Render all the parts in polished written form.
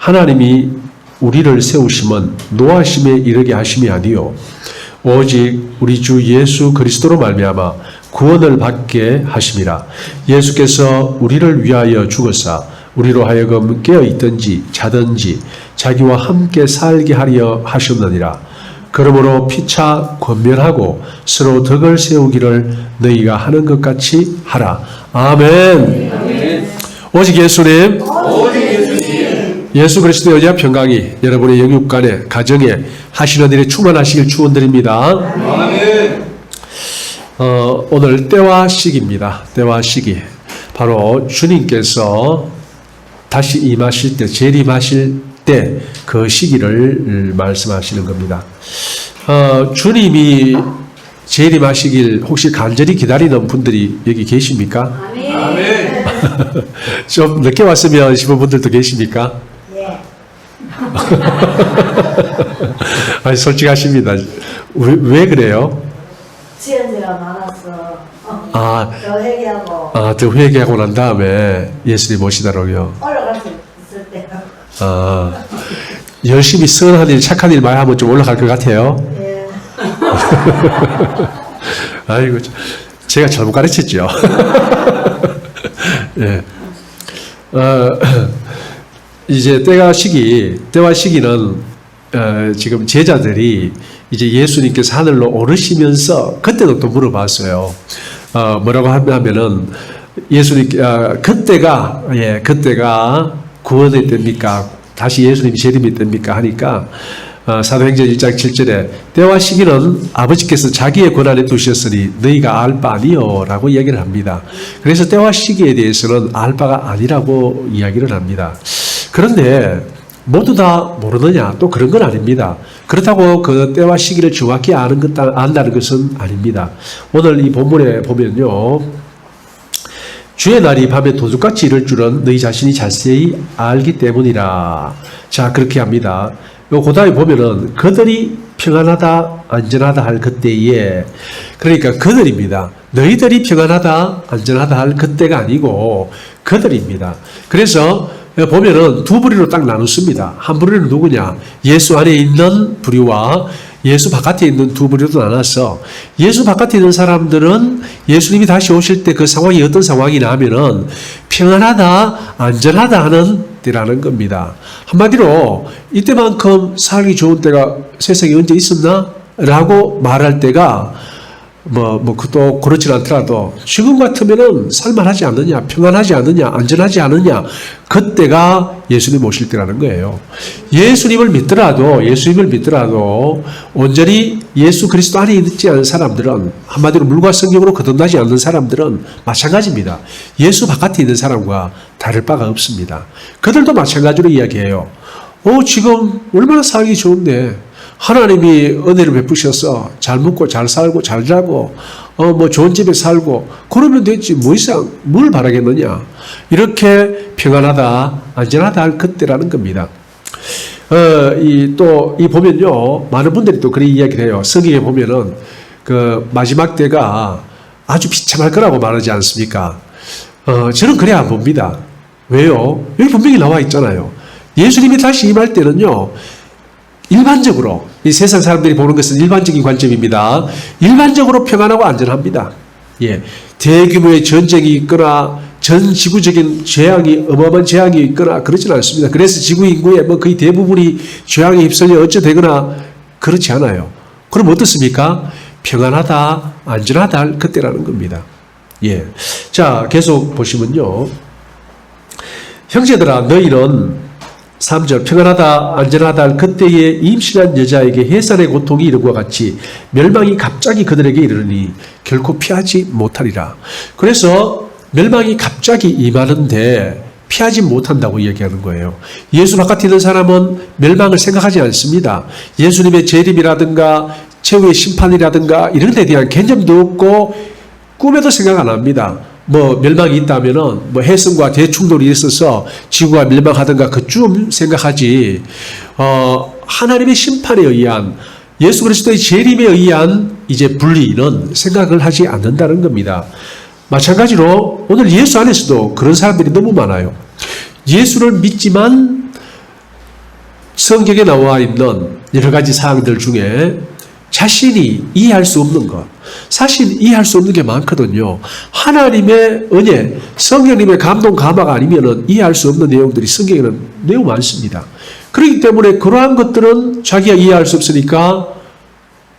하나님이 우리를 세우심은 노하심에 이르게 하심이 아니요 오직 우리 주 예수 그리스도로 말미암아 구원을 받게 하심이라. 예수께서 우리를 위하여 죽으사 우리로 하여금 깨어있든지 자든지 자기와 함께 살게 하려 하셨느니라. 그러므로 피차 권면하고 서로 덕을 세우기를 너희가 하는 것 같이 하라. 아멘. 아멘. 오직 예수님, 예수 그리스도의 은혜와 평강이 여러분의 영육간에 가정에 하시는 일에 충만하시길 축원드립니다. 아멘. 오늘 때와 시기입니다. 때와 시기. 바로 주님께서 다시 임하실 때, 재림하실 때 그 시기를 말씀하시는 겁니다. 주님이 재림하시길 혹시 간절히 기다리는 분들이 여기 계십니까? 아멘. 좀 늦게 왔으면 싶은 분들도 계십니까? 네. 아니, 솔직하십니다. 왜 그래요? 지연제가 많았어. 더 회개하고 난 다음에 예수님 오시더라고요. 올라갈 수 있을 때. 열심히 선한 일, 착한 일 많이 하면 좀 올라갈 것 같아요. 예. 아이고, 제가 잘못 가르쳤죠. 예. 이제 때와 시기는 지금 제자들이 이제 예수님께서 하늘로 오르시면서 그때도 또 물어봤어요. 뭐라고 하면은 예수님 그때가 구원의 때입니까? 다시 예수님이 재림이 됩니까? 하니까 사도행전 1장 7절에 때와 시기는 아버지께서 자기의 권한에 두셨으니 너희가 알 바 아니요 라고 이야기를 합니다. 그래서 때와 시기에 대해서는 알 바가 아니라고 이야기를 합니다. 그런데 모두 다 모르느냐? 또 그런 건 아닙니다. 그렇다고 그 때와 시기를 정확히 안다는 것은 아닙니다. 오늘 이 본문에 보면요. 주의 날이 밤에 도둑같이 이를 줄은 너희 자신이 자세히 알기 때문이라. 자, 그렇게 합니다. 요 고다에 보면은 그들이 평안하다 안전하다 할 그때에, 그러니까 그들입니다. 너희들이 평안하다 안전하다 할 그때가 아니고 그들입니다. 그래서 보면은 두 부류로 딱 나눴습니다. 한 부류는 누구냐? 예수 안에 있는 부류와 예수 바깥에 있는 두 부류도 나눠서, 예수 바깥에 있는 사람들은 예수님이 다시 오실 때 그 상황이 어떤 상황이냐 하면은 평안하다 안전하다 하는 때라는 겁니다. 한마디로 이때만큼 살기 좋은 때가 세상에 언제 있었나? 라고 말할 때가 또 그렇진 않더라도 지금 같으면은 살만하지 않느냐, 평안하지 않느냐, 안전하지 않느냐, 그때가 예수님 오실 때라는 거예요. 예수님을 믿더라도 온전히 예수 그리스도 안에 있지 않은 사람들은, 한마디로 물과 성경으로 거듭나지 않는 사람들은 마찬가지입니다. 예수 바깥에 있는 사람과 다를 바가 없습니다. 그들도 마찬가지로 이야기해요. 지금 얼마나 살기 좋은데, 하나님이 은혜를 베푸셔서 잘 먹고 잘 살고 잘 자고 좋은 집에 살고 그러면 됐지 뭐 이상 뭘 바라겠느냐. 이렇게 평안하다 안전하다 할 그때라는 겁니다. 이 보면요, 많은 분들이 또 그런 이야기를 해요. 성경에 보면은 그 마지막 때가 아주 비참할 거라고 말하지 않습니까? 저는 그래 안 봅니다. 왜요? 여기 분명히 나와 있잖아요. 예수님이 다시 임할 때는요, 일반적으로 이 세상 사람들이 보는 것은 일반적인 관점입니다. 일반적으로 평안하고 안전합니다. 예, 대규모의 전쟁이 있거나 전 지구적인 재앙이 어마어마한 재앙이 있거나 그렇지는 않습니다. 그래서 지구 인구의 거의 대부분이 재앙에 휩쓸려 어찌 되거나 그렇지 않아요. 그럼 어떻습니까? 평안하다 안전하다 할 그때라는 겁니다. 예, 자 계속 보시면요, 형제들아 너희는 3절 평안하다 안전하다 할 그때에 임신한 여자에게 해산의 고통이 이르고 같이 멸망이 갑자기 그들에게 이르니 결코 피하지 못하리라. 그래서 멸망이 갑자기 임하는데 피하지 못한다고 이야기하는 거예요. 예수 바깥에 있는 사람은 멸망을 생각하지 않습니다. 예수님의 재림이라든가 최후의 심판이라든가 이런 데 대한 개념도 없고 꿈에도 생각 안 합니다. 멸망이 있다면은 해성과 대충돌이 있어서 지구가 멸망하든가 그쯤 생각하지, 하나님의 심판에 의한 예수 그리스도의 재림에 의한 이제 분리는 생각을 하지 않는다는 겁니다. 마찬가지로 오늘 예수 안에서도 그런 사람들이 너무 많아요. 예수를 믿지만 성경에 나와 있는 여러 가지 사항들 중에 자신이 이해할 수 없는 것, 사실 이해할 수 없는 게 많거든요. 하나님의 은혜, 성령님의 감동, 감화가 아니면은 이해할 수 없는 내용들이 성경에는 매우 많습니다. 그렇기 때문에 그러한 것들은 자기가 이해할 수 없으니까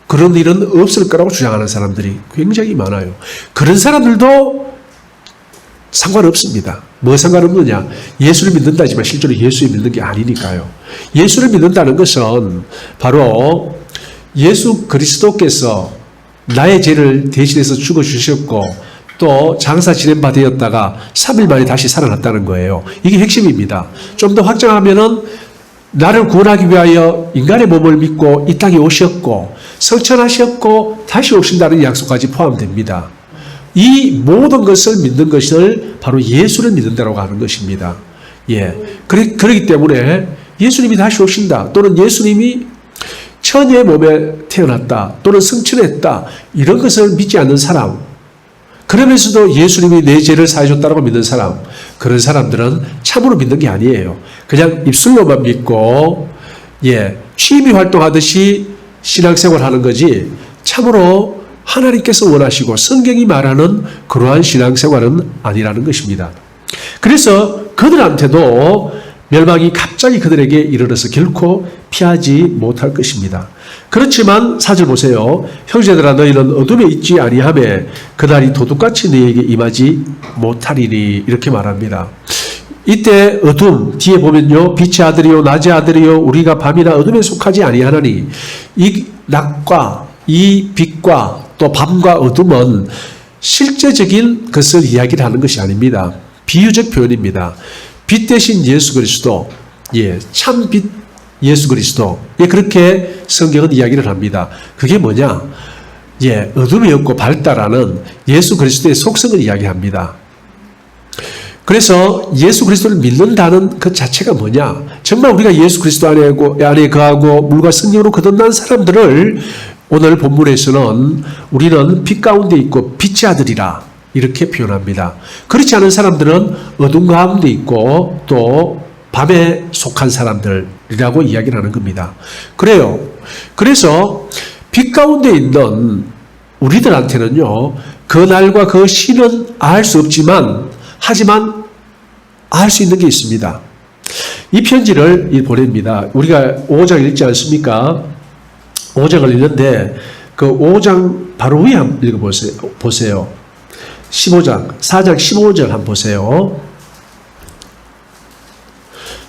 그런 일은 없을 거라고 주장하는 사람들이 굉장히 많아요. 그런 사람들도 상관없습니다. 뭐 상관없느냐? 예수를 믿는다지만 실제로 예수를 믿는 게 아니니까요. 예수를 믿는다는 것은 바로 예수 그리스도께서 나의 죄를 대신해서 죽어주셨고 또 장사 지낸 바 되었다가 3일 만에 다시 살아났다는 거예요. 이게 핵심입니다. 좀 더 확장하면은 나를 구원하기 위하여 인간의 몸을 믿고 이 땅에 오셨고 성천하셨고 다시 오신다는 약속까지 포함됩니다. 이 모든 것을 믿는 것을 바로 예수를 믿는다고 하는 것입니다. 예. 그렇기 때문에 예수님이 다시 오신다 또는 예수님이 처녀의 몸에 태어났다 또는 성천했다 이런 것을 믿지 않는 사람, 그러면서도 예수님이 내 죄를 사해줬다고 믿는 사람, 그런 사람들은 참으로 믿는 게 아니에요. 그냥 입술로만 믿고 취미 활동하듯이 신앙생활 하는 거지 참으로 하나님께서 원하시고 성경이 말하는 그러한 신앙생활은 아니라는 것입니다. 그래서 그들한테도 멸망이 갑자기 그들에게 이르러서 결코 피하지 못할 것입니다. 그렇지만 4절 보세요. 형제들아 너희는 어둠에 있지 아니하매 그날이 도둑같이 너희에게 임하지 못하리니 이렇게 말합니다. 이때 어둠 뒤에 보면요 빛의 아들이요 낮의 아들이요 우리가 밤이나 어둠에 속하지 아니하나니 이 낮과 이 빛과 또 밤과 어둠은 실제적인 것을 이야기를 하는 것이 아닙니다. 비유적 표현입니다. 빛 대신 예수 그리스도, 참 빛 예수 그리스도, 그렇게 성경은 이야기를 합니다. 그게 뭐냐? 어둠이 없고 밝다라는 예수 그리스도의 속성을 이야기합니다. 그래서 예수 그리스도를 믿는다는 그 자체가 뭐냐? 정말 우리가 예수 그리스도 안에 거하고 물과 성령으로 거듭난 사람들을 오늘 본문에서는 우리는 빛 가운데 있고 빛의 아들이라 이렇게 표현합니다. 그렇지 않은 사람들은 어둠 가운데 있고 또 밤에 속한 사람들이라고 이야기를 하는 겁니다. 그래요. 그래서 빛 가운데 있는 우리들한테는요, 그 날과 그 시는 알 수 없지만, 하지만 알 수 있는 게 있습니다. 이 편지를 보냅니다. 우리가 5장 읽지 않습니까? 5장을 읽는데, 그 5장 바로 위에 한번 읽어보세요. 15장, 4장 15절 한번 보세요.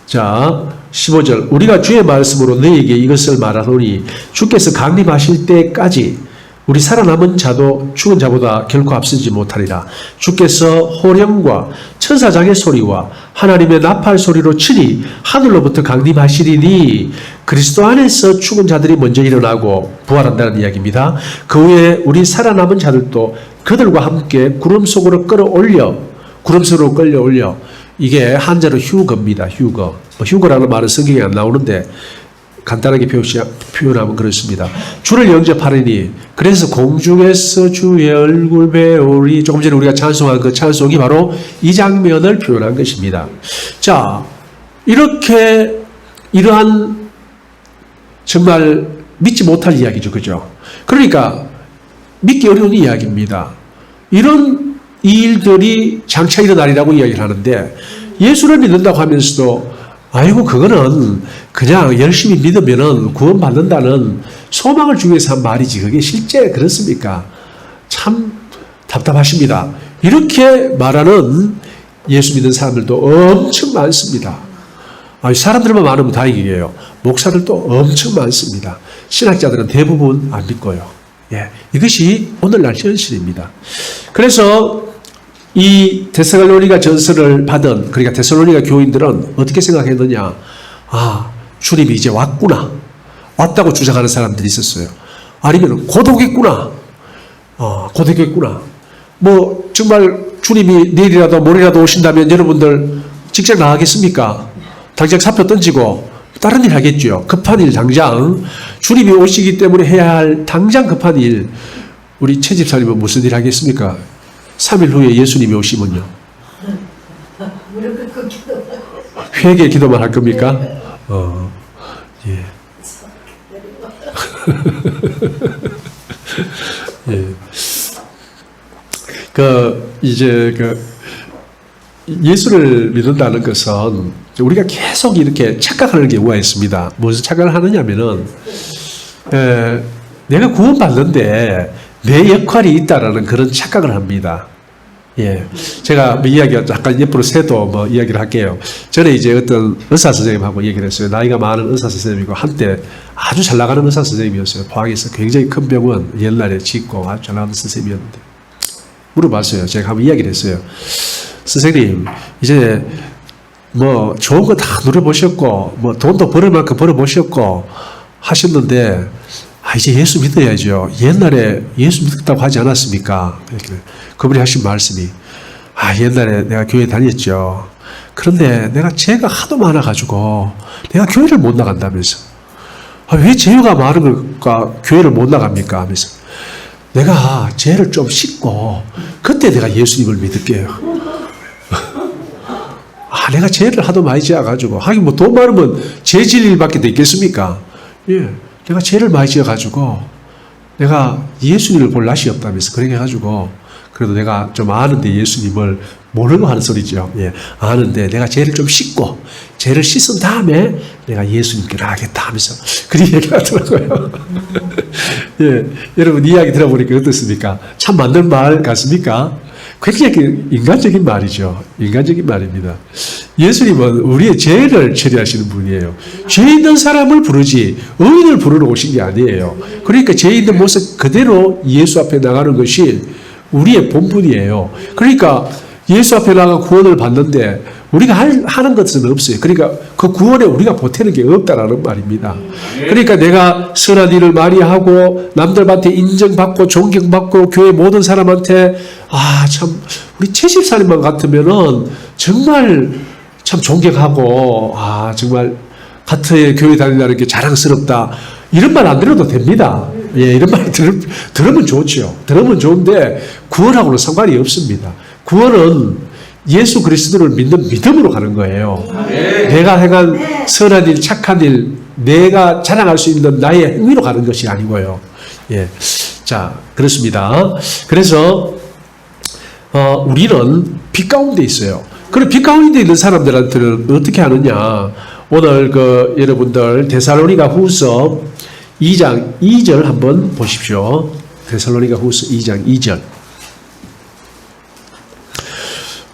자, 15절. 우리가 주의 말씀으로 너희에게 이것을 말하노니 주께서 강림하실 때까지 우리 살아남은 자도 죽은 자보다 결코 앞서지 못하리라. 주께서 호령과 천사장의 소리와 하나님의 나팔 소리로 친히 하늘로부터 강림하시리니 그리스도 안에서 죽은 자들이 먼저 일어나고 부활한다는 이야기입니다. 그 후에 우리 살아남은 자들도 그들과 함께 구름 속으로 끌어올려 이게 한자로 휴거입니다. 휴거. 휴거라는 말은 성경에 안 나오는데 간단하게 표현하면 그렇습니다. 주를 영접하리니 그래서 공중에서 주의 얼굴 배우리. 조금 전에 우리가 찬송한 그 찬송이 바로 이 장면을 표현한 것입니다. 자, 이러한 정말 믿지 못할 이야기죠. 그죠? 그러니까 믿기 어려운 이야기입니다. 이런 일들이 장차 일어나리라고 이야기를 하는데 예수를 믿는다고 하면서도 아이고 그거는 그냥 열심히 믿으면은 구원받는다는 소망을 주기 위해서 한 말이지 그게 실제 그렇습니까? 참 답답하십니다. 이렇게 말하는 예수 믿는 사람들도 엄청 많습니다. 사람들만 많으면 다행이에요. 목사들도 엄청 많습니다. 신학자들은 대부분 안 믿고요. 이것이 오늘날 현실입니다. 그래서 이 데살로니가 전서를 받은, 그러니까 데살로니가 교인들은 어떻게 생각했느냐? 주님이 이제 왔다고 주장하는 사람들이 있었어요. 아니면 곧 오겠구나. 뭐 정말 주님이 내일이라도 모레라도 오신다면 여러분들 직장 나가겠습니까? 당장 사표 던지고 다른 일 하겠죠. 급한 일 당장 주님이 오시기 때문에 해야 할 당장 급한 일. 우리 최 집사님은 무슨 일 하겠습니까? 3일 후에 예수님이 오시면요. 회개 기도만 할 겁니까? 예. 예수를 믿는다는 것은 우리가 계속 이렇게 착각하는 경우가 있습니다. 무슨 착각을 하느냐면은, 내가 구원받는데 내 역할이 있다라는 그런 착각을 합니다. 예. 제가 이야기가 잠깐 옆으로 새도 이야기를 할게요. 전에 이제 어떤 의사 선생님하고 얘기를 했어요. 나이가 많은 의사 선생님이고 한때 아주 잘 나가는 의사 선생님이었어요. 포항에서 굉장히 큰 병원 옛날에 짓고 아주 잘 나가는 선생님이었는데. 물어봤어요. 제가 한번 이야기를 했어요. 선생님, 이제 좋은 거 다 누려보셨고, 돈도 벌을 만큼 벌어보셨고 하셨는데, 이제 예수 믿어야죠. 옛날에 예수 믿었다고 하지 않았습니까? 이렇게. 그분이 하신 말씀이, 옛날에 내가 교회 다녔죠. 그런데 내가 죄가 하도 많아가지고 내가 교회를 못 나간다면서. 왜 죄가 많으니까 교회를 못 나갑니까? 하면서. 내가 죄를 좀 씻고 그때 내가 예수님을 믿을게요. 내가 죄를 하도 많이 지어가지고, 하긴 돈 많으면 죄 지을 일밖에 더 있겠습니까? 예. 내가 죄를 많이 지어가지고 내가 예수님을 볼 낯이 없다면서 그렇게 해가지고, 그래도 내가 좀 아는데 예수님을 모르고 하는 소리죠. 예, 아는데 내가 죄를 좀 씻고 죄를 씻은 다음에 내가 예수님께 나가겠다 하면서 그렇게 얘기하더라고요. 예, 여러분 이야기 들어보니까 어떻습니까? 참 맞는 말 같습니까? 굉장히 인간적인 말이죠. 인간적인 말입니다. 예수님은 우리의 죄를 처리하시는 분이에요. 죄 있는 사람을 부르지 의인을 부르러 오신 게 아니에요. 그러니까 죄 있는 모습 그대로 예수 앞에 나가는 것이 우리의 본분이에요. 그러니까 예수 앞에 나가 구원을 받는데 우리가 하는 것은 없어요. 그러니까 그 구원에 우리가 보태는 게 없다라는 말입니다. 그러니까 내가 선한 일을 많이 하고 남들한테 인정받고 존경받고 교회 모든 사람한테 참 우리 최집사님만 같으면은 정말 참 존경하고 정말 같은 교회 다닌다는 게 자랑스럽다. 이런 말 안 들어도 됩니다. 예, 이런 말 들으면 좋죠. 들으면 좋은데 구원하고는 상관이 없습니다. 구원은 예수 그리스도를 믿는 믿음으로 가는 거예요. 내가 행한 선한 일, 착한 일, 내가 자랑할 수 있는 나의 행위로 가는 것이 아니고요. 예, 자, 그렇습니다. 그래서 우리는 빛 가운데 있어요. 그럼 빛 가운데 있는 사람들한테는 어떻게 하느냐? 오늘 여러분들 데살로니가 후서 2장 2절 한번 보십시오. 데살로니가 후서 2장 2절.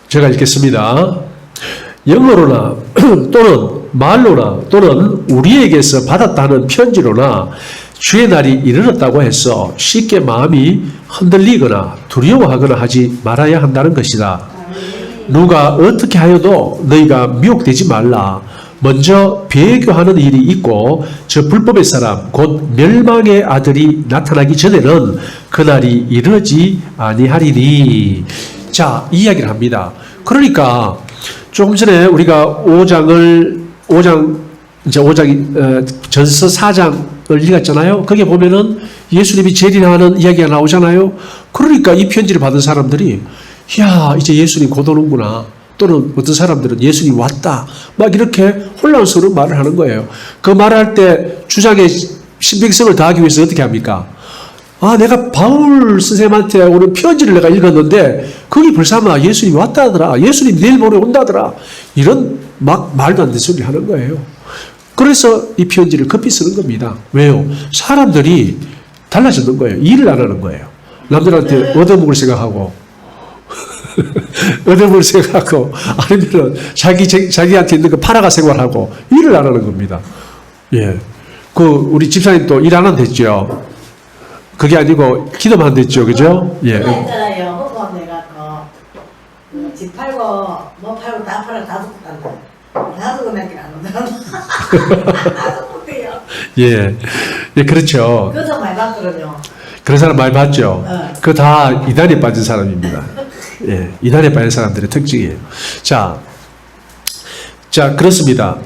제가 읽겠습니다. 영어로나 또는 말로나 또는 우리에게서 받았다는 편지로나 주의 날이 이르렀다고 해서 쉽게 마음이 흔들리거나 두려워하거나 하지 말아야 한다는 것이다. 누가 어떻게 하여도 너희가 미혹되지 말라. 먼저 배교하는 일이 있고 저 불법의 사람 곧 멸망의 아들이 나타나기 전에는 그날이 이르지 아니하리니. 자, 이 이야기를 합니다. 그러니까 조금 전에 우리가 5장 전서 4장을 읽었잖아요. 거기에 보면은 예수님이 재림하는 이야기가 나오잖아요. 그러니까 이 편지를 받은 사람들이 이제 예수님 곧 오는구나. 또는 어떤 사람들은 예수님이 왔다. 막 이렇게 혼란스러운 말을 하는 거예요. 그 말을 할 때 주장의 신빙성을 더하기 위해서 어떻게 합니까? 내가 바울 선생님한테 오는 편지를 내가 읽었는데 거기 벌써마 예수님이 왔다더라. 예수님 내일 모레 온다더라. 이런 막 말도 안 되는 소리 하는 거예요. 그래서 이 편지를 급히 쓰는 겁니다. 왜요? 사람들이 달라졌는 거예요. 일을 안 하는 거예요. 남들한테 얻어먹을 생각하고 얻어먹을 생각하고 아니면 자기한테 있는 거 팔아가 생활하고 일을 안 하는 겁니다. 예. 우리 집사님도 일 안 하면 됐죠. 그게 아니고 기도만 됐죠. 그죠? 예. 있잖아요. 호감 내가 집 팔고 못 팔고 다 팔아 다 죽고 간다. 다 죽고 나긴 안 오더라. 다 죽고 돼요. 예. 예, 그렇죠. 그것도 많이 봤거든요. 그런 사람 많이 봤죠. 그거 다 이단에 빠진 사람입니다. 예, 이단에 빠진 사람들의 특징이에요. 자, 그렇습니다.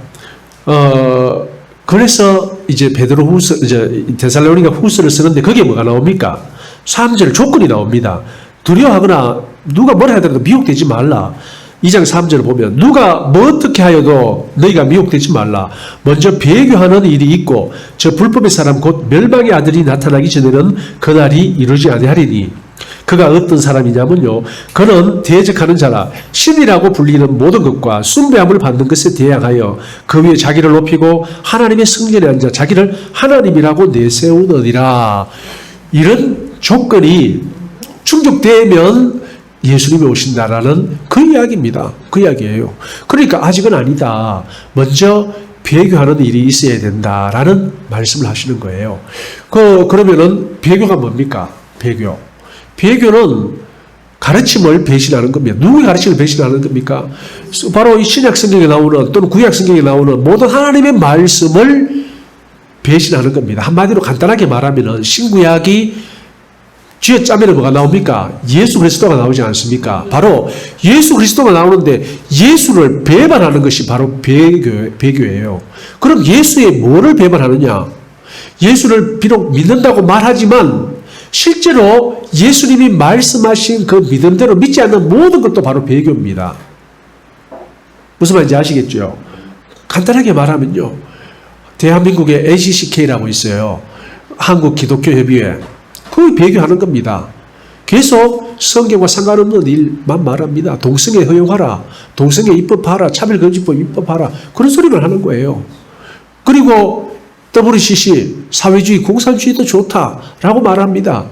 그래서 이제 베드로 후서, 이제 데살로니가 후서를 쓰는데 거기에 뭐가 나옵니까? 3절 조건이 나옵니다. 두려워하거나 누가 뭐라 하더라도 미혹되지 말라. 2장 3절을 보면 누가 뭐 어떻게 하여도 너희가 미혹되지 말라. 먼저 배교하는 일이 있고 저 불법의 사람 곧 멸망의 아들이 나타나기 전에는 그날이 이루지 아니하리니 그가 어떤 사람이냐면요. 그는 대적하는 자라 신이라고 불리는 모든 것과 숭배함을 받는 것에 대항하여 그 위에 자기를 높이고 하나님의 성전에 앉아 자기를 하나님이라고 내세우느니라. 이런 조건이 충족되면 예수님이 오신다라는 그 이야기입니다. 그 이야기예요. 그러니까 아직은 아니다. 먼저 배교하는 일이 있어야 된다라는 말씀을 하시는 거예요. 그러면은 배교가 뭡니까? 배교는 가르침을 배신하는 겁니다. 누구의 가르침을 배신하는 겁니까? 바로 이 신약 성경에 나오는 또는 구약 성경에 나오는 모든 하나님의 말씀을 배신하는 겁니다. 한마디로 간단하게 말하면은 신구약이 쥐어짜면 뭐가 나옵니까? 예수 그리스도가 나오지 않습니까? 바로 예수 그리스도가 나오는데 예수를 배반하는 것이 바로 배교예요. 그럼 예수의 뭐를 배반하느냐? 예수를 비록 믿는다고 말하지만 실제로 예수님이 말씀하신 그 믿음대로 믿지 않는 모든 것도 바로 배교입니다. 무슨 말인지 아시겠죠? 간단하게 말하면요. 대한민국에 NCCK라고 있어요. 한국기독교협의회. 그 배교하는 겁니다. 계속 성경과 상관없는 일만 말합니다. 동성애 허용하라. 동성애 입법하라. 차별금지법 입법하라. 그런 소리만 하는 거예요. 그리고 WCC 사회주의 공산주의도 좋다라고 말합니다.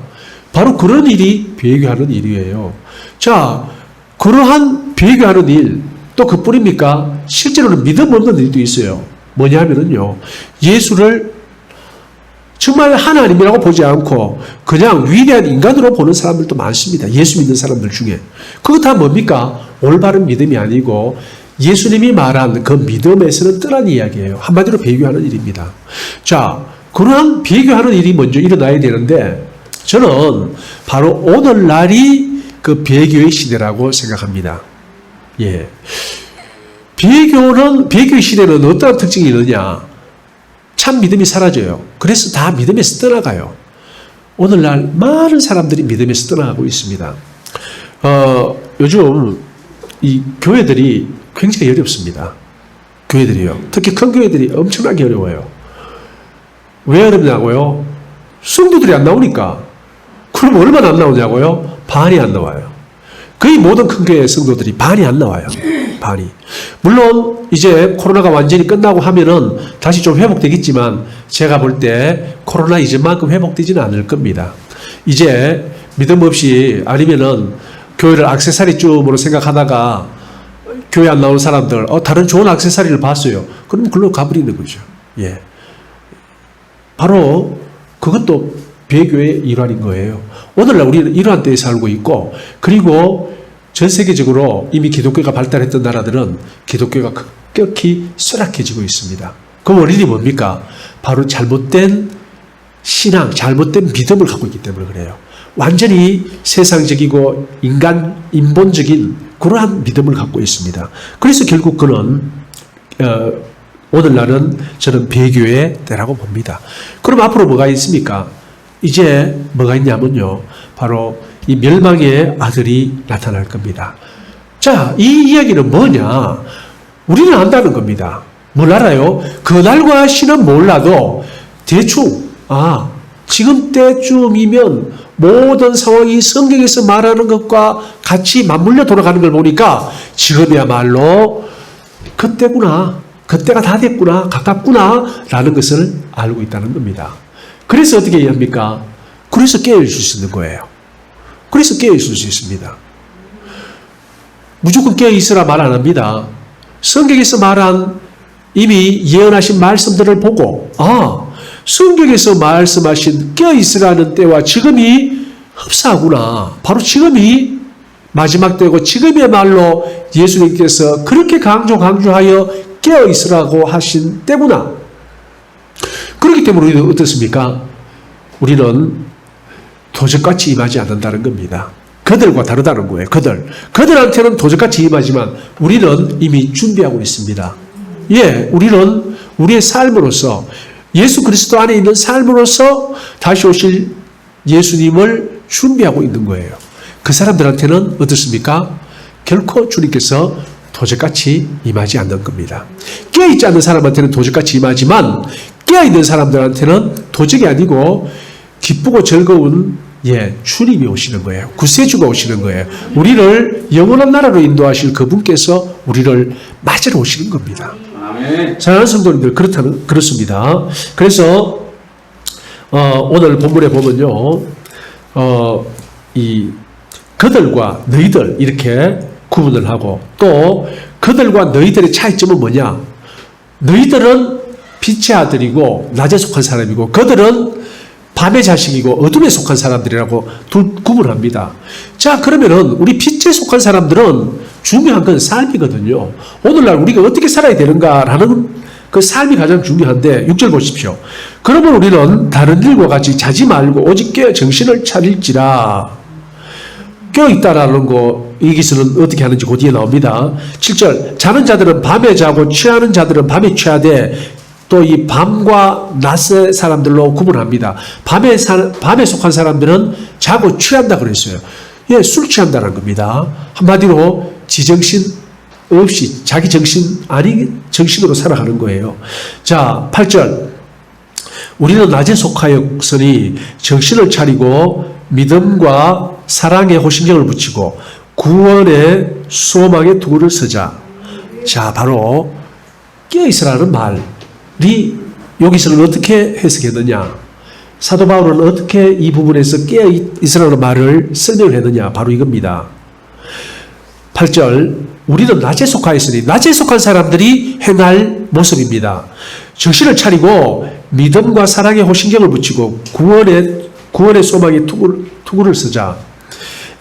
바로 그런 일이 배교하는 일이에요. 자, 그러한 배교하는 일, 또 그뿐입니까? 실제로는 믿음 없는 일도 있어요. 뭐냐 하면은요, 예수를 정말 하나님이라고 보지 않고 그냥 위대한 인간으로 보는 사람들도 많습니다. 예수 믿는 사람들 중에. 그거 다 뭡니까? 올바른 믿음이 아니고 예수님이 말한 그 믿음에서는 떠난 이야기예요. 한마디로 배교하는 일입니다. 자, 그러한 배교하는 일이 먼저 일어나야 되는데 저는 바로 오늘날이 그 배교의 시대라고 생각합니다. 예. 배교의 시대는 어떤 특징이 있느냐? 참 믿음이 사라져요. 그래서 다 믿음에서 떠나가요. 오늘날 많은 사람들이 믿음에서 떠나가고 있습니다. 요즘 이 교회들이 굉장히 어렵습니다. 교회들이요. 특히 큰 교회들이 엄청나게 어려워요. 왜 어렵냐고요? 성도들이 안 나오니까. 그럼 얼마나 안 나오냐고요? 반이 안 나와요. 거의 모든 큰 교회 성도들이 반이 안 나와요. 반이. 물론 이제 코로나가 완전히 끝나고 하면은 다시 좀 회복되겠지만 제가 볼 때 코로나 이전만큼 회복되지는 않을 겁니다. 이제 믿음 없이 아니면은 교회를 액세서리쯤으로 생각하다가 교회 안 나오는 사람들 다른 좋은 액세서리를 봤어요. 그럼 글로 가버리는 거죠. 예. 바로 그것도 배교의 일환인 거예요. 오늘날 우리는 이러한 때에 살고 있고 그리고 전 세계적으로 이미 기독교가 발달했던 나라들은 기독교가 급격히 쇠락해지고 있습니다. 그 원인이 뭡니까? 바로 잘못된 신앙, 잘못된 믿음을 갖고 있기 때문에 그래요. 완전히 세상적이고 인본적인 그러한 믿음을 갖고 있습니다. 그래서 결국 그는 오늘날은 저는 배교의 때라고 봅니다. 그럼 앞으로 뭐가 있습니까? 이제 뭐가 있냐면요. 바로 이 멸망의 아들이 나타날 겁니다. 자, 이 이야기는 뭐냐? 우리는 안다는 겁니다. 뭘 알아요? 그날과 시는 몰라도 대충 지금 때쯤이면 모든 상황이 성경에서 말하는 것과 같이 맞물려 돌아가는 걸 보니까 지금이야말로 그때구나. 그때가 다 됐구나. 가깝구나. 라는 것을 알고 있다는 겁니다. 그래서 어떻게 해야 합니까? 그래서 깨어있을 수 있는 거예요. 그래서 깨어있을 수 있습니다. 무조건 깨어있으라 말 안 합니다. 성경에서 말한 이미 예언하신 말씀들을 보고 성경에서 말씀하신 깨어있으라는 때와 지금이 흡사하구나. 바로 지금이 마지막 때고 지금이야말로 예수님께서 그렇게 강조하여 깨어있으라고 하신 때구나. 그렇기 때문에 우리는 어떻습니까? 우리는 도적같이 임하지 않는다는 겁니다. 그들과 다르다는 거예요. 그들한테는 도적같이 임하지만 우리는 이미 준비하고 있습니다. 예, 우리는 우리의 삶으로서 예수 그리스도 안에 있는 삶으로서 다시 오실 예수님을 준비하고 있는 거예요. 그 사람들한테는 어떻습니까? 결코 주님께서 도적같이 임하지 않는 겁니다. 깨어있지 않는 사람한테는 도적같이 임하지만 깨어있는 사람들한테는 도적이 아니고 기쁘고 즐거운 주님이 오시는 거예요. 구세주가 오시는 거예요. 우리를 영원한 나라로 인도하실 그분께서 우리를 맞으러 오시는 겁니다. 사랑하는 성도님들, 그렇습니다. 그래서 오늘 본문에 보면요, 이 그들과 너희들 이렇게 구분을 하고, 또 그들과 너희들의 차이점은 뭐냐? 너희들은 빛의 아들이고 낮에 속한 사람이고, 그들은 밤의 자식이고 어둠에 속한 사람들이라고 구분합니다. 자, 그러면은 우리 빛에 속한 사람들은 중요한 건 삶이거든요. 오늘날 우리가 어떻게 살아야 되는가라는 그 삶이 가장 중요한데, 6절 보십시오. 그러면 우리는 다른 일과 같이 자지 말고 오직 깨어 정신을 차릴지라. 깨어있다라는 거, 여기서는 어떻게 하는지 그 뒤에 나옵니다. 7절. 자는 자들은 밤에 자고 취하는 자들은 밤에 취하되, 또 이 밤과 낮의 사람들로 구분합니다. 밤에 속한 사람들은 자고 취한다 그랬어요. 술 취한다는 겁니다. 한마디로 지정신 없이 자기 정신 아닌 정신으로 살아가는 거예요. 자, 8절. 우리는 낮에 속하였으니 정신을 차리고 믿음과 사랑에 호신경을 붙이고 구원의 소망의 도구를 쓰자. 자, 바로 깨어있으라는 말이 여기서는 어떻게 해석했느냐? 사도 바울은 어떻게 이 부분에서 깨어있으라는 말을 설명을 했느냐? 바로 이겁니다. 8절. 우리는 낮에 속하였으니, 낮에 속한 사람들이 행할 모습입니다. 정신을 차리고 믿음과 사랑에 호신경을 붙이고 구원의 소망의 투구를 쓰자.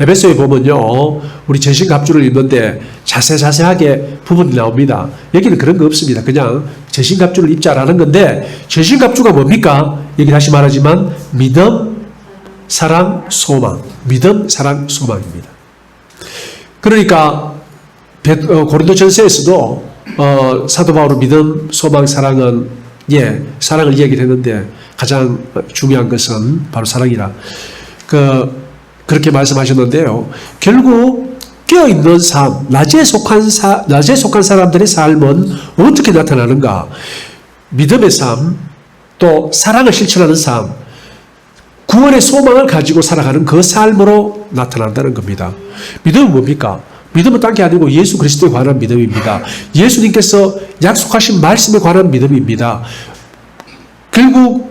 에베소에 보면요, 우리 전신갑주를 입는데 자세하게 부분이 나옵니다. 여기는 그런 거 없습니다. 그냥 전신갑주를 입자라는 건데, 전신갑주가 뭡니까? 여기 다시 말하지만 믿음, 사랑, 소망. 믿음, 사랑, 소망입니다. 그러니까 고린도 전서에서도 사도 바울은 믿음, 소망, 사랑은 사랑을 얘기를 했는데 가장 중요한 것은 바로 사랑이라. 그렇게 말씀하셨는데요. 결국 깨어있는 삶, 낮에 속한 사람들의 삶은 어떻게 나타나는가? 믿음의 삶, 또 사랑을 실천하는 삶, 구원의 소망을 가지고 살아가는 그 삶으로 나타난다는 겁니다. 믿음은 뭡니까? 믿음은 딴 게 아니고 예수 그리스도에 관한 믿음입니다. 예수님께서 약속하신 말씀에 관한 믿음입니다. 결국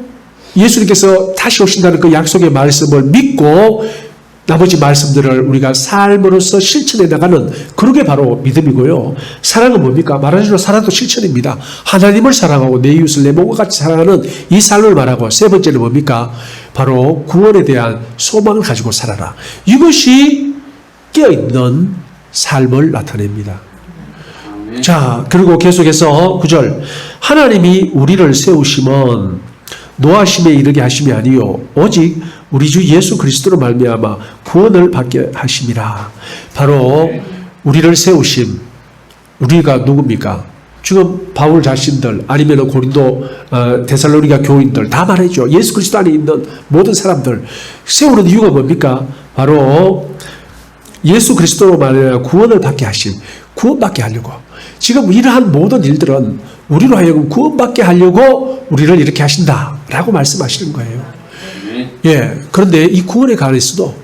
예수님께서 다시 오신다는 그 약속의 말씀을 믿고 나머지 말씀들을 우리가 삶으로서 실천해 나가는, 그게 바로 믿음이고요. 사랑은 뭡니까? 말하자면 사랑도 실천입니다. 하나님을 사랑하고 내 이웃을 내 몸과 같이 사랑하는 이 삶을 말하고, 세 번째는 뭡니까? 바로 구원에 대한 소망을 가지고 살아라. 이것이 깨어있는 삶을 나타냅니다. 자, 그리고 계속해서 9절. 하나님이 우리를 세우심은 노하심에 이르게 하심이 아니요 오직 우리 주 예수 그리스도로 말미암아 구원을 받게 하심이라. 바로 우리를 세우심. 우리가 누굽니까? 지금 바울 자신들, 아니면 고린도 데살로니가 교인들 다 말해줘. 예수 그리스도 안에 있는 모든 사람들 세우는 이유가 뭡니까? 바로 예수 그리스도로 말미암아 구원을 받게 하심. 구원받게 하려고. 지금 이러한 모든 일들은 우리로 하여금 구원받게 하려고 우리를 이렇게 하신다라고 말씀하시는 거예요. 그런데 이 구원에 관해서도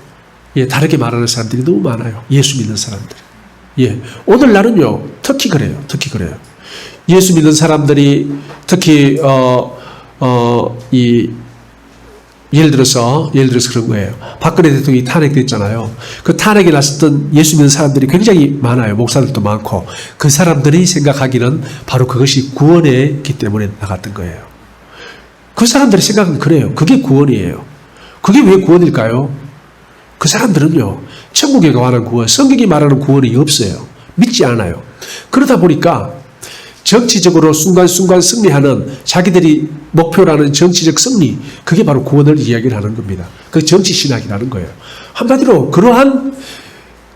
다르게 말하는 사람들이 너무 많아요. 예수 믿는 사람들. 오늘날은요, 특히 그래요. 예수 믿는 사람들이 특히 예를 들어서 그런 거예요. 박근혜 대통령이 탄핵됐잖아요. 그 탄핵이 났었던 예수 믿는 사람들이 굉장히 많아요. 목사들도 많고. 그 사람들이 생각하기는 바로 그것이 구원이기 때문에 나갔던 거예요. 그 사람들의 생각은 그래요. 그게 구원이에요. 그게 왜 구원일까요? 그 사람들은요, 천국에 관한 구원, 성경이 말하는 구원이 없어요. 믿지 않아요. 그러다 보니까 정치적으로 순간순간 승리하는 자기들이 목표라는 정치적 승리, 그게 바로 구원을 이야기를 하는 겁니다. 그 정치 신학이라는 거예요. 한마디로 그러한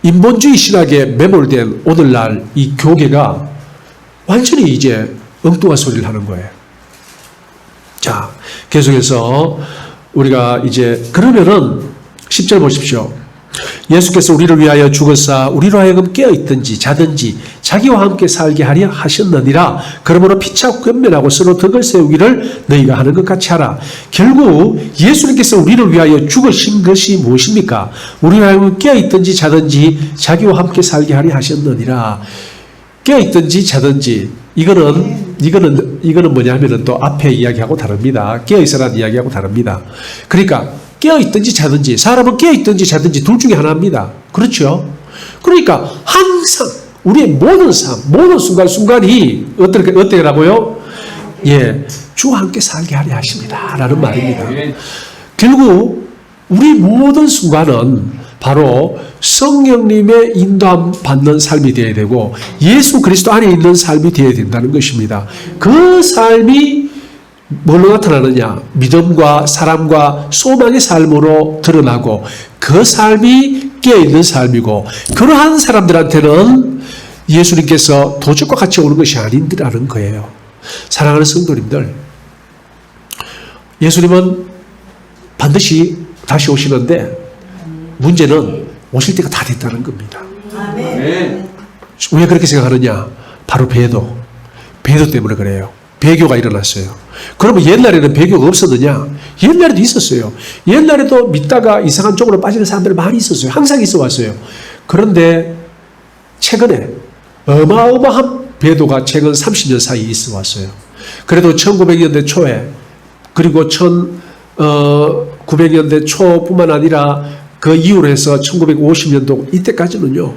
인본주의 신학에 매몰된 오늘날 이 교계가 완전히 이제 엉뚱한 소리를 하는 거예요. 자, 계속해서 우리가 이제 그러면은 10절 보십시오. 예수께서 우리를 위하여 죽으사 우리로 하여금 깨어있든지 자든지 자기와 함께 살게 하려 하셨느니라. 그러므로 피차 권면하고 서로 덕을 세우기를 너희가 하는 것 같이 하라. 결국 예수님께서 우리를 위하여 죽으신 것이 무엇입니까? 우리로 하여금 깨어있든지 자든지 자기와 함께 살게 하려 하셨느니라. 깨어있든지 자든지 이거는 뭐냐면은 또 앞에 이야기하고 다릅니다. 깨어있으라는 이야기하고 다릅니다. 그러니까 깨어있든지 자든지, 사람은 깨어있든지 자든지 둘 중에 하나입니다. 그렇죠? 그러니까 항상 우리의 모든 삶, 모든 순간순간이 어떻게라고요? 예, 주와 함께 살게 하려 하십니다. 라는 말입니다. 결국 우리 모든 순간은 바로 성령님의 인도함 받는 삶이 되어야 되고 예수 그리스도 안에 있는 삶이 되어야 된다는 것입니다. 그 삶이 뭘로 나타나느냐? 믿음과 사랑과 소망의 삶으로 드러나고 그 삶이 깨어있는 삶이고 그러한 사람들한테는 예수님께서 도적과 같이 오는 것이 아닌데라는 거예요. 사랑하는 성도님들, 예수님은 반드시 다시 오시는데 문제는 오실 때가 다 됐다는 겁니다. 아멘. 왜 그렇게 생각하느냐? 바로 배도 때문에 그래요. 배교가 일어났어요. 그러면 옛날에는 배교가 없었느냐? 옛날에도 있었어요. 옛날에도 믿다가 이상한 쪽으로 빠지는 사람들이 많이 있었어요. 항상 있어 왔어요. 그런데 최근에 어마어마한 배도가 최근 30년 사이에 있어 왔어요. 그래도 1900년대 초에 그리고 1900년대 초뿐만 아니라 그 이후로 해서 1950년도 이때까지는요.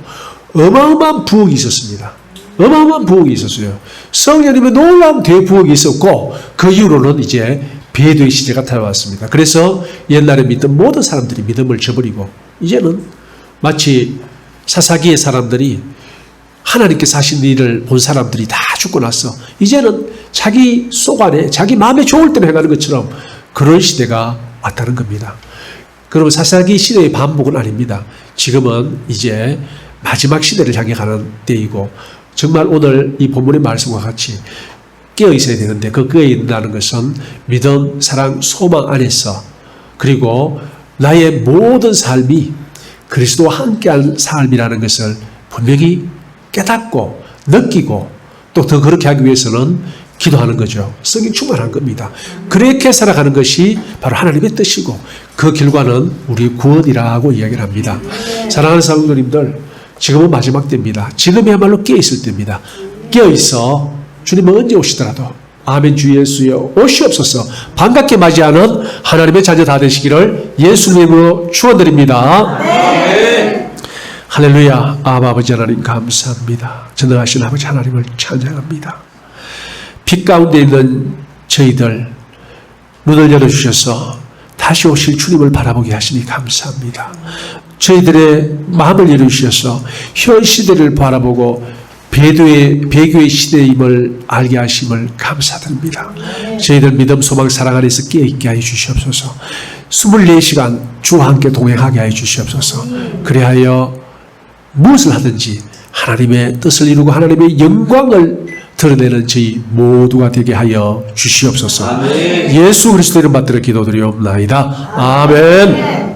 어마어마한 부흥이 있었습니다. 어마어마한 부흥이 있었어요. 성령님의 놀라운 대부흥이 있었고 그 이후로는 이제 배도의 시대가 다가왔습니다. 그래서 옛날에 믿던 모든 사람들이 믿음을 저버리고 이제는 마치 사사기의 사람들이 하나님께서 하신 일을 본 사람들이 다 죽고 나서 이제는 자기 속 안에 자기 마음에 좋을 대로 행하는 것처럼 그런 시대가 왔다는 겁니다. 그러면 사사기 시대의 반복은 아닙니다. 지금은 이제 마지막 시대를 향해 가는 때이고 정말 오늘 이 본문의 말씀과 같이 깨어 있어야 되는데 그 깨어 있다는 것은 믿음, 사랑, 소망 안에서 그리고 나의 모든 삶이 그리스도와 함께한 삶이라는 것을 분명히 깨닫고 느끼고 또 더 그렇게 하기 위해서는 기도하는 거죠. 성령 충만한 겁니다. 그렇게 살아가는 것이 바로 하나님의 뜻이고 그 결과는 우리 구원이라고 이야기를 합니다. 사랑하는 성도님들, 지금은 마지막 때입니다. 지금이야말로 깨어있을 때입니다. 깨어있어 주님은 언제 오시더라도 아멘 주 예수여 오시옵소서 반갑게 맞이하는 하나님의 자녀 다 되시기를 예수님으로 축원드립니다. 할렐루야. 아버지 하나님 감사합니다. 전능하신 아버지 하나님을 찬양합니다. 빛 가운데 있는 저희들 눈을 열어주셔서 다시 오실 주님을 바라보게 하시니 감사합니다. 저희들의 마음을 열어주셔서 현 시대를 바라보고 배교의 시대임을 알게 하심을 감사드립니다. 저희들 믿음, 소망, 사랑 안에서 깨어있게 하여 주시옵소서. 24시간 주와 함께 동행하게 하여 주시옵소서. 그리하여 무엇을 하든지 하나님의 뜻을 이루고 하나님의 영광을 드러내는 저희 모두가 되게 하여 주시옵소서. 예수 그리스도 이름 받들어 기도드리옵나이다. 아멘.